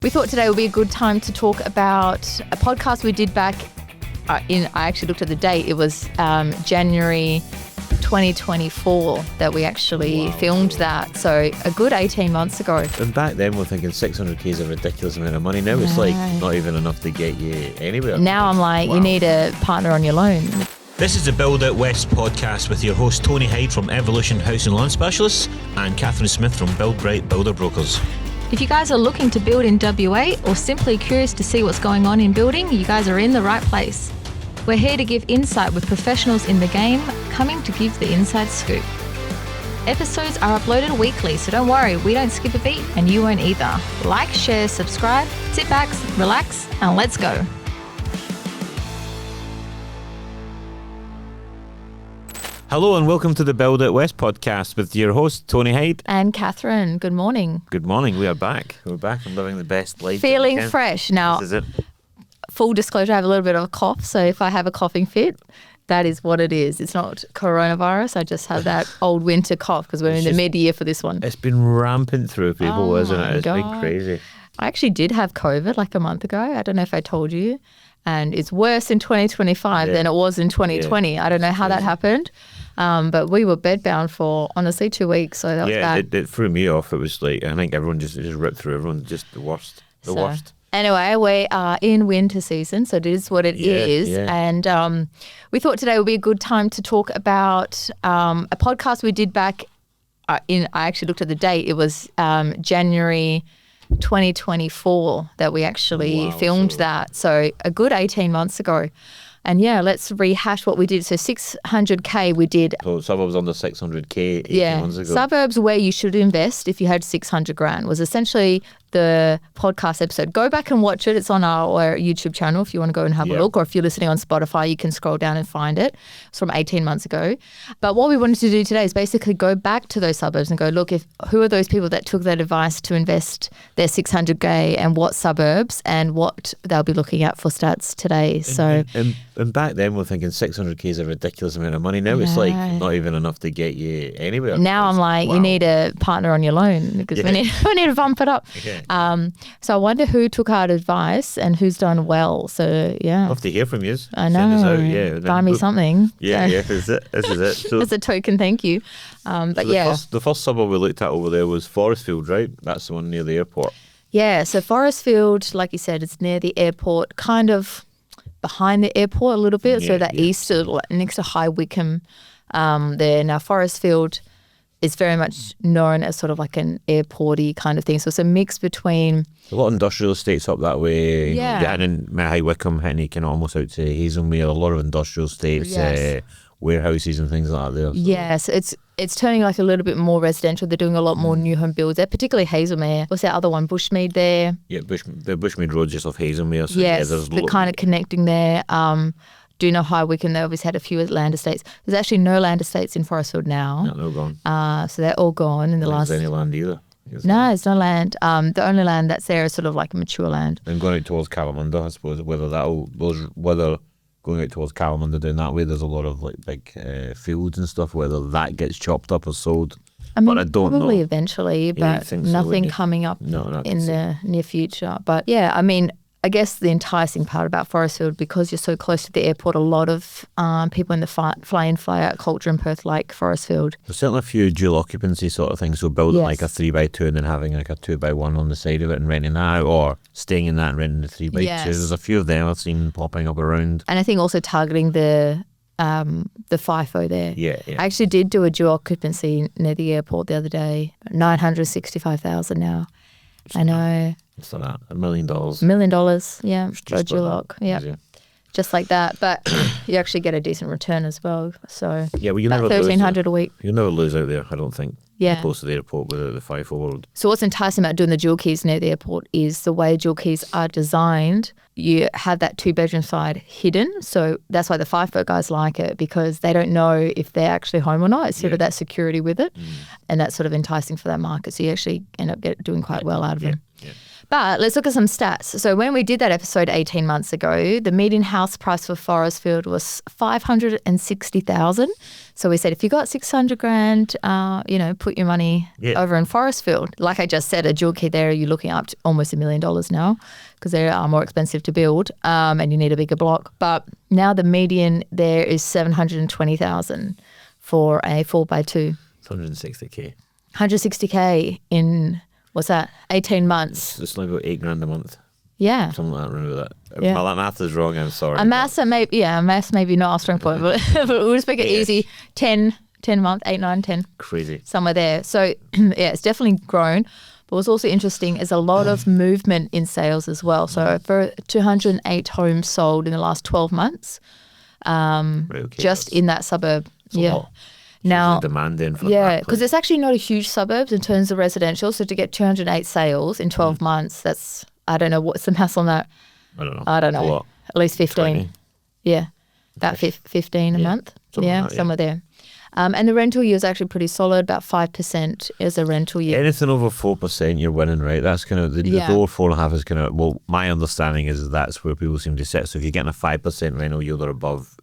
We thought today would be a good time to talk about a podcast we did back I actually looked at the date. It was January 2024 that we actually filmed that. So a good 18 months ago. And back then we're thinking 600k is a ridiculous amount of money. Now it's like not even enough to get you anywhere. Now I'm like, you need a partner on your loan. This is the Build Out West podcast with your host Tony Hyde from Evolution House and Lawn Specialists and Catherine Smith from Build Bright Builder Brokers. If you guys are looking to build in WA or simply curious to see what's going on in building, you guys are in the right place. We're here to give insight with professionals in the game, coming to give the inside scoop. Episodes are uploaded weekly, so don't worry, we don't skip a beat and you won't either. Like, share, subscribe, sit back, relax, and let's go. Hello and welcome to the Build Out West podcast with your host Tony Hyde and Catherine. Good morning. Good morning. We are back. We're back and living the best life. Feeling fresh. Now, this is it. Full disclosure, I have a little bit of a cough, so if I have a coughing fit, that is what it is. It's not coronavirus. I just have that old winter cough because we're in the mid-year for this one. It's been rampant through people, isn't it? It's been crazy. I actually did have COVID like a month ago. I don't know if I told you. And it's worse in 2025 than it was in 2020. I don't know how that happened. But we were bedbound for, honestly, 2 weeks. So that was bad. It threw me off. It was like, I think everyone just ripped through. Everyone just the worst. The worst. Anyway, we are in winter season, so it is what it is. Yeah. And we thought today would be a good time to talk about a podcast we did back I actually looked at the date. It was January 2024 that we actually filmed that. So a good 18 months ago. And let's rehash what we did. So 600k we did. So Suburbs under 600k 18 months ago. Suburbs where you should invest if you had 600 grand was essentially the podcast episode. Go back and watch it. It's on our YouTube channel if you want to go and have a look. Or if you're listening on Spotify, you can scroll down and find it. It's from 18 months ago. But what we wanted to do today is basically go back to those suburbs and go, look, who are those people that took that advice to invest their 600k and what suburbs and what they'll be looking at for stats today. And back then we're thinking 600k is a ridiculous amount of money. Now it's like not even enough to get you anywhere. Now I'm like, you need a partner on your loan because we need to bump it up. So I wonder who took our advice and who's done well. So love to hear from you. I know. Send us out, buy me something. This is it. So as a token, thank you. The first suburb we looked at over there was Forrestfield, right? That's the one near the airport. Yeah. So Forrestfield, like you said, it's near the airport, kind of behind the airport a little bit. East, next to High Wycombe there. Now Forrestfield is very much known as sort of like an airporty kind of thing. So it's a mix between a lot of industrial estates up that way. Yeah. And in High Wycombe, and you can almost out to Hazelmere, a lot of industrial estates, warehouses and things like that there. So. Yes, it's turning like a little bit more residential. They're doing a lot more new home builds there, particularly Hazelmere. What's that other one? Bushmead there. Yeah, the Bushmead Road just off Hazelmere. So yes, they're kind of connecting there. Do you know High Wycombe? They obviously had a few land estates. There's actually no land estates in Forrestfield now. No, they're gone. So they're all gone in the last. There's any land either. No, there's no land. The only land that's there is sort of like a mature land. And going out towards Calamunda, I suppose, whether going out towards Calamunda down that way, there's a lot of like big fields and stuff, whether that gets chopped up or sold. I mean, but I don't probably know. Eventually, but nothing coming up in the near future. But I mean, I guess the enticing part about Forrestfield, because you're so close to the airport, a lot of people in the fly-in, fly-out culture in Perth like Forrestfield. There's certainly a few dual occupancy sort of things, so building like a 3x2 and then having like a 2x1 on the side of it and renting that out, or staying in that and renting the 3x2. There's a few of them I've seen popping up around. And I think also targeting the FIFO there. Yeah. I actually did do a dual occupancy near the airport the other day, 965,000 now. I know. What's that? $1 million. $1 million, yeah. Just lock, yeah. Just like that, but you actually get a decent return as well. So you never $1,300 a week. You'll never lose out there, I don't think. Yeah. Close to the airport with the FIFO world. So what's enticing about doing the dual keys near the airport is the way dual keys are designed. You have that 2-bedroom side hidden. So that's why the FIFO guys like it, because they don't know if they're actually home or not. It's sort of that security with it. And that's sort of enticing for that market. So you actually end up doing quite well out of them. Yeah. But let's look at some stats. So when we did that episode 18 months ago, the median house price for Forrestfield was $560,000. So we said, if you got 600 grand, put your money over in Forrestfield. Like I just said, a dual key there, you're looking up to almost $1 million now because they are more expensive to build and you need a bigger block. But now the median there is $720,000 for a 4x2. It's 160K. 160K in, what's that, 18 months. It's like about $8,000 a month. Yeah. Something like that, remember that. Yeah. Well, that math is wrong, I'm sorry. Maths maybe not our strong point, but we'll just make it easy. 10 months, 8, 9, 10. Crazy. Somewhere there. So, it's definitely grown. But what's also interesting is a lot of movement in sales as well. So, for 208 homes sold in the last 12 months, just in that suburb. Yeah. Now, demand in for because it's actually not a huge suburb in terms of residential. So to get 208 sales in 12 months, that's, I don't know, what's the mass on that? I don't know. A lot. At least 15. 20. Yeah, about 15 a month. Somewhere there. And the rental yield is actually pretty solid, about 5% is a rental yield. Anything over 4%, you're winning, right? That's kind of, the lower 4.5 is kind of, well, my understanding is that's where people seem to sit. So if you're getting a 5% rental yield or above,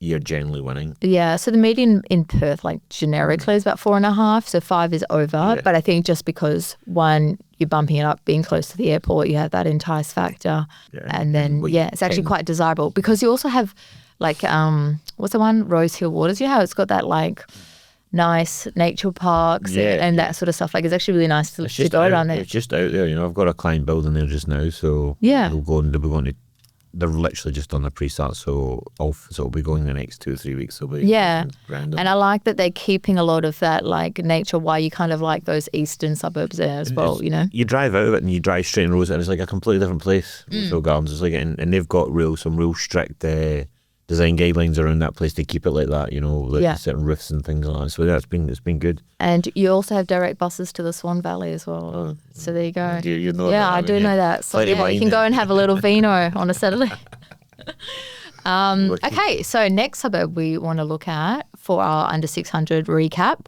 you're generally winning. Yeah, so the median in Perth, like generically, is about 4.5, so 5 is over. Yeah. But I think just because, one, you're bumping it up, being close to the airport, you have that entice factor. Yeah. And then, it's actually quite desirable because you also have, like, what's the one? Rose Hill Waters. You know how it's got that, like, nice nature parks and that sort of stuff. Like, it's actually really nice to go around there. It's just out there, I've got a client building there just now, so we'll go and we're going to. They're literally just on the pre-start, so it'll be going the next 2 or 3 weeks. And I like that they're keeping a lot of that, like, nature, why you kind of like those eastern suburbs there as well, You drive out of it and you drive straight in Rose and it's like a completely different place. Rosehill Gardens, it's like, and they've got some real strict design guidelines around that place to keep it like that, certain roofs and things like that. So it's been good. And you also have direct buses to the Swan Valley as well. Oh, so there you go. You know I do know that. So you can go and have a little vino on a Saturday. Okay, so next suburb we want to look at for our under 600 recap.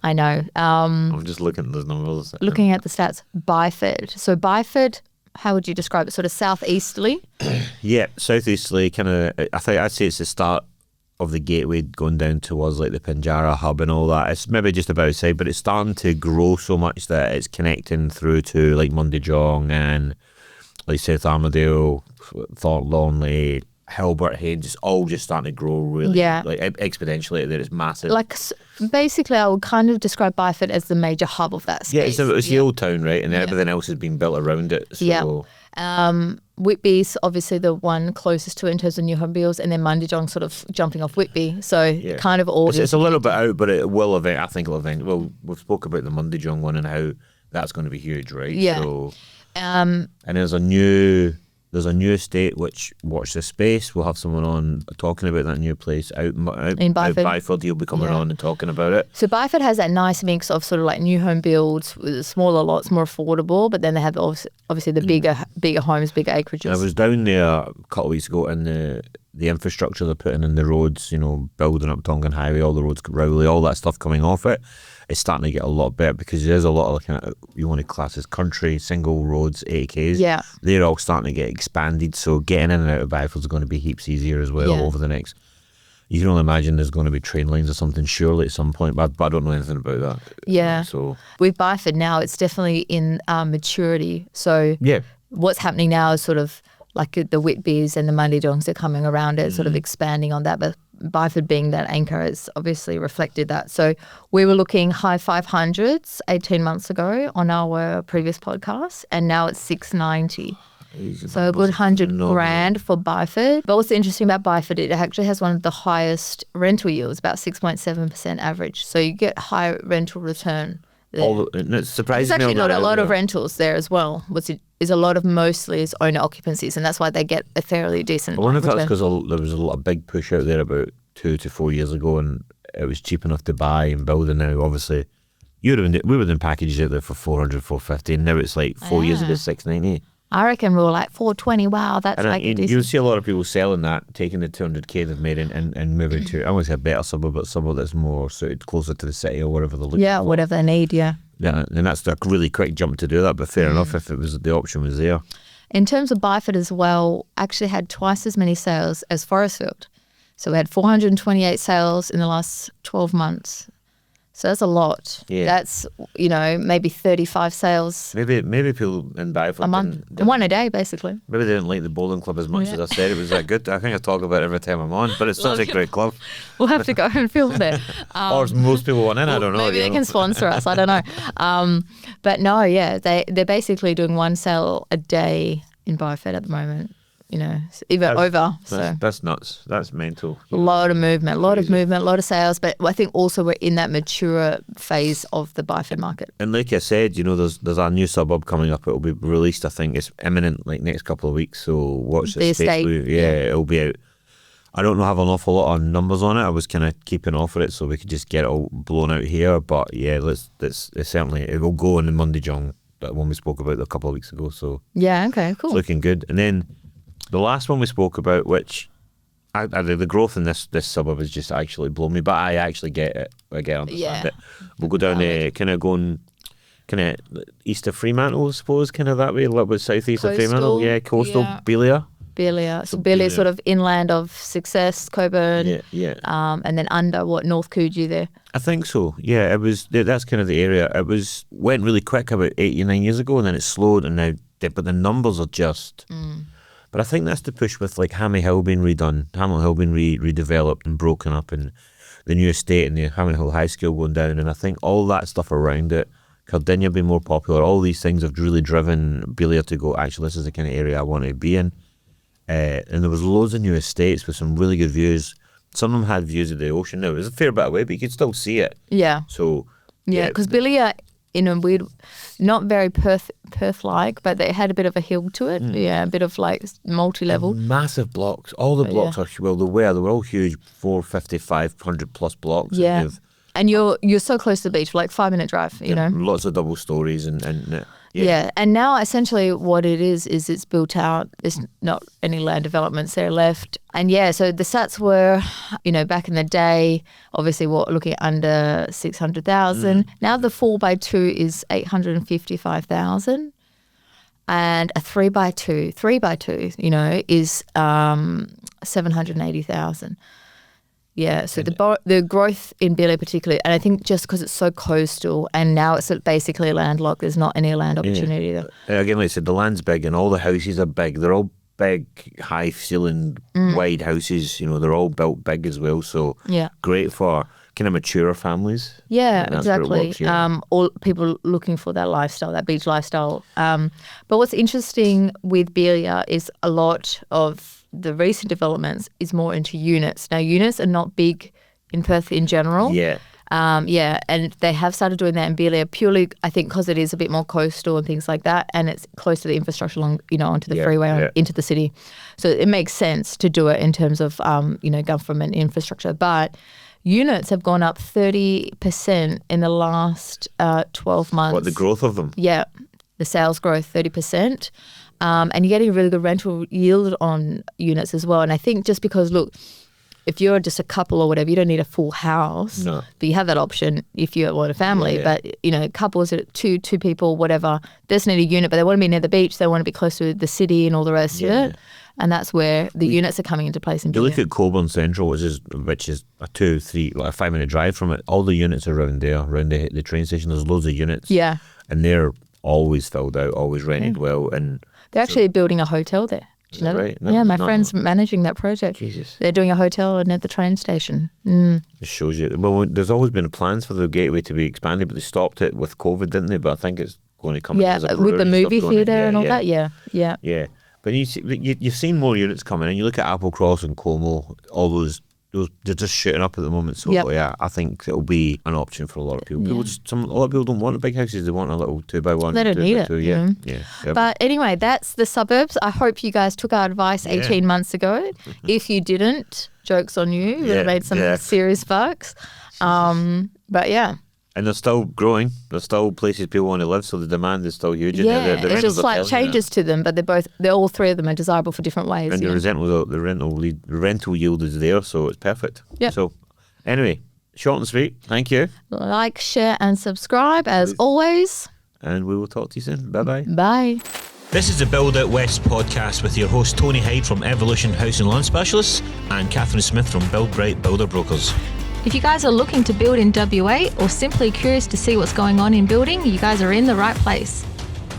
I know. I'm just looking at those numbers. Looking at the stats. Byford. So Byford, how would you describe it? Sort of southeasterly? Yeah, southeasterly, kind of, I'd say it's the start of the gateway going down towards like the Pinjarra hub and all that. It's maybe just about outside, but it's starting to grow so much that it's connecting through to like Mundijong and like South Armadale, Thorpe Longley, Hilbert Head, just all just starting to grow really like exponentially. There, it's massive. Like basically, I would kind of describe Byford as the major hub of that space. Yeah, it's the old town, right? And everything else has been built around it. So. Whitby's obviously the one closest to it in terms of new home builds, and then Mundijong sort of jumping off Whitby. So kind of all. It's a little bit out, but it will event. I think it'll event. Well, we've spoke about the Mundijong one and how that's going to be huge, right? Yeah. So, and there's a new estate which, watch this space, we'll have someone on talking about that new place out in Byford. He'll be coming on and talking about it. So Byford has that nice mix of sort of like new home builds with smaller lots, more affordable, but then they have obviously the bigger homes, bigger acreages. I was down there a couple of weeks ago, and the infrastructure they're putting in the roads, building up Tongan Highway, all the roads, Rowley, all that stuff coming off it, it's starting to get a lot better because there's a lot of kind of, you want to class as country, single roads, 80Ks. Yeah. They're all starting to get expanded, so getting in and out of Byford is going to be heaps easier as well over the next. You can only imagine there's going to be train lines or something surely at some point, but I don't know anything about that. Yeah. So with Byford now, it's definitely in maturity. So what's happening now is sort of like the Whitbys and the Mundijongs are coming around it, sort of expanding on that. But Byford being that anchor has obviously reflected that. So we were looking high 500s 18 months ago on our previous podcast, and now it's 690. So a good 100 grand for Byford. But what's interesting about Byford, it actually has one of the highest rental yields, about 6.7% average. So you get high rental return there. It surprises me. There's actually not a lot of rentals there as well. Is a lot of mostly is owner occupancies, and that's why they get a fairly decent. I wonder if that's because there was a big push out there about 2 to 4 years ago, and it was cheap enough to buy and build. And now, obviously, we were doing packages out there for 400, 450, and now it's like 4 years ago, 690. I reckon we were like 420. Wow, that's you'll see a lot of people selling that, taking the 200k they've made and moving to, I want to say a better suburb, but suburb that's more suited closer to the city or whatever they're looking for. Whatever they need, Yeah, and that's a really quick jump to do that, but fair enough if it was the option was there. In terms of Byford as well, actually had twice as many sales as Forrestfield. So we had 428 sales in the last 12 months. So that's a lot. Yeah. That's, maybe 35 sales Maybe people in Byford a month. One a day, basically. maybe they didn't like the bowling club as much as I said it was that good. I think I talk about it every time I'm on, but it's such a great club. We'll have to go and film there. Or most people want in, I don't know. Maybe they can sponsor us, I don't know. But no, yeah, they're basically doing one sale a day in Byford at the moment. Even over. So That's nuts. That's mental. a lot of movement, a lot of sales. But I think also we're in that mature phase of the Byford market. And like I said, there's a new suburb coming up. It'll be released, I think it's imminent, like next couple of weeks. So watch The this space. estate. It'll be out. I don't have an awful lot of numbers on it. I was kind of keeping off of it so we could just get it all blown out here. But yeah, it's certainly, it will go in the Monday Jong, that one we spoke about a couple of weeks ago. So Yeah, okay, cool. it's looking good. And then the last one we spoke about, which the growth in this suburb has just actually blown me, but I actually get it. I understand it. We'll go down kind of going kind of east of Fremantle, I suppose, kind of that way, a little bit southeast of Fremantle. Yeah, coastal, yeah. Beeliar. Beeliar. So Beeliar is sort of inland of Success, Coburn. Yeah. And then under North Coogee there. I think so. Yeah, it was. That's kind of the area. It went really quick about 8 or 9 years ago, and then it slowed, and now, but the numbers are just. But I think that's the push with like Hammy Hill being redone, Hamlet Hill being redeveloped and broken up, and the new estate and the Hamlet Hill High School going down, and I think all that stuff around it, Cardinia being more popular, all these things have really driven Beeliar to go, actually, this is the kind of area I want to be in. And there was loads of new estates with some really good views. Some of them had views of the ocean. Now, it was a fair bit away, but you could still see it. Yeah. So Yeah, because Beeliar, in a weird, not very Perth-like, but they had a bit of a hill to it. Yeah, a bit of like multi-level. Massive blocks. All the blocks are, well, they were all huge, 450, 500 plus blocks. Yeah. And you're so close to the beach, like 5-minute drive, you know. Lots of double stories and Yeah, and now essentially what it is it's built out. There's not any land developments there left. And yeah, so the stats were, back in the day, obviousrously we're looking at under 600,000. Now the 4x2 is 855,000. And a 3x2, is 780,000. Yeah, so the growth in Beeliar particularly, and I think just because it's so coastal and now it's basically landlocked, there's not any land opportunity there. Again, like I said, the land's big and all the houses are big. They're all big, high-ceilinged, wide houses. They're all built big as well, so great for kind of mature families. Yeah, exactly. All people looking for that lifestyle, that beach lifestyle. But what's interesting with Beeliar is a lot of the recent developments is more into units. Now, units are not big in Perth in general. Yeah. And they have started doing that in Beeliar purely, I think, because it is a bit more coastal and things like that, and it's close to the infrastructure onto the freeway into the city. So it makes sense to do it in terms of, government infrastructure. But units have gone up 30% in the last 12 months. What, the growth of them? Yeah, the sales growth 30%. And you're getting a really good rental yield on units as well. And I think just because, look, if you're just a couple or whatever, you don't need a full house. No. But you have that option if you want a family. Yeah. But, couples, two people, whatever, they just need a unit, but they want to be near the beach. They want to be close to the city and all the rest of it. And that's where the units are coming into place in Beeliar. You look at Coburn Central, which is a 2-3, like a 5-minute drive from it. All the units are around there, around the train station. There's loads of units. Yeah. And they're always filled out, always rented well. And they're actually building a hotel there. Do you know right? that? Yeah, my friend's managing that project. Jesus. They're doing a hotel near the train station. It shows you. Well, there's always been plans for the Gateway to be expanded, but they stopped it with COVID, didn't they? But I think it's going to come in as a with the movie theatre and all that. Yeah. But you've seen more units coming in. You look at Applecross and Como, all those they're just shooting up at the moment. So I think it'll be an option for a lot of people. A lot of people don't want big houses. They want a little 2x1. They don't need it. Yeah. But anyway, that's the suburbs. I hope you guys took our advice 18 months ago. If you didn't, joke's on you. You would have made some serious bucks. But yeah. And they're still growing. There's still places people want to live, so the demand is still huge. Yeah, it's just slight changes to them, but they're all three of them are desirable for different ways. And the rental yield is there, so it's perfect. Yeah. So, anyway, Short and sweet. Thank you. Like, share, and subscribe as always. And we will talk to you soon. Bye-bye. Bye. This is the Build Out West podcast with your host Tony Hyde from Evolution House and Lawn Specialists and Catherine Smith from Buildbright Builder Brokers. If you guys are looking to build in WA or simply curious to see what's going on in building, you guys are in the right place.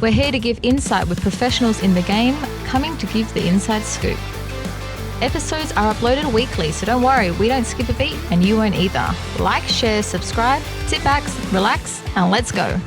We're here to give insight with professionals in the game, coming to give the inside scoop. Episodes are uploaded weekly, so don't worry, we don't skip a beat and you won't either. Like, share, subscribe, sit back, relax, and let's go.